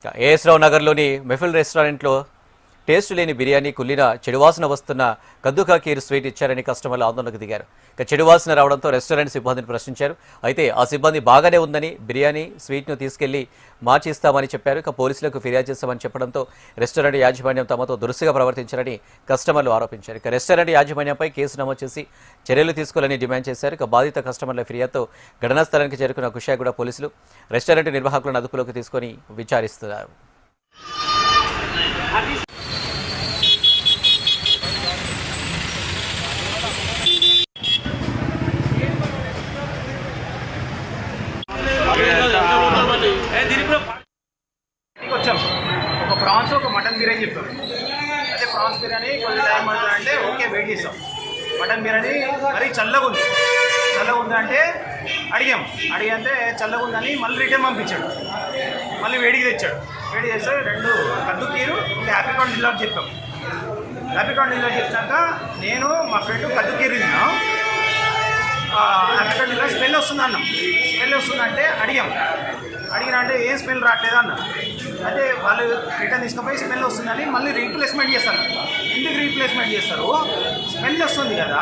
As రావు నగర్లోని మెఫిల్ రెస్టారెంట్లో taste లేని బిర్యానీ కుళ్ళిన చెడువాసన వస్తున్న కద్దుకా కీర్ స్వీట్ ఇచ్చారని కస్టమర్లు ఆందోళనకు దిగారు. చెడువాసన రావడంతో రెస్టారెంట్ సిబ్బందిని ప్రశ్నించారు. అయితే ఆ సిబ్బంది బాగానే ఉందని బిర్యానీ స్వీట్ను తీసుకెళ్లి మార్చిస్తామని చెప్పారు. పోలీసులకు ఫిర్యాదు చేస్తామని చెప్పడంతో రెస్టారెంట్ యాజమాన్యం తమతో దురుసుగా ప్రవర్తించారని కస్టమర్లు ఆరోపించారు. రెస్టారెంట్ యాజమాన్యంపై కేసు నమోదు చేసి చర్యలు తీసుకోవాలని డిమాండ్ చేశారు. బాధిత కస్టమర్ల ఫిర్యాదుతో ఘటనా స్థలానికి చేరుకున్న కుషాయిగూడ పోలీసులు రెస్టారెంట్ నిర్వాహకులను అదుపులోకి తీసుకొని విచారిస్తున్నారు. వచ్చాం ఒక ప్రాన్స్ ఒక మటన్ బిర్యానీ చెప్పారు. అయితే ప్రాన్స్ బిర్యానీ కొంచెం టైం పడుతుంది అంటే ఓకే వెయిట్ చేస్తాం. మటన్ బిర్యానీ మరీ చల్లగా ఉందంటే అడిగితే చల్లగా ఉందని మళ్ళీ రిటర్న్ పంపించాడు. మళ్ళీ వేడికి తెచ్చాడు. వేడి చేస్తే 2 కద్దు కీరు హ్యాపీకార్న్ డిల్లర్ చెప్పాం. హ్యాపీకార్న్ డిల్లర్ చెప్పాక నేను మా ఫ్రెండ్ కద్దు కీరు తిన్నాం. హ్యాపీకార్న్ డిల్లర్ స్మెల్ వస్తుంది అన్నాం. స్మెల్ వస్తుందంటే అడిగినా అంటే ఏం స్మెల్ రావట్లేదు అన్న. అయితే వాళ్ళు రిటర్న్ తీసుకుపోయి స్మెల్ వస్తుందని మళ్ళీ రీప్లేస్మెంట్ చేస్తారు. ఎందుకు రీప్లేస్మెంట్ చేస్తారు? స్మెల్ వస్తుంది కదా,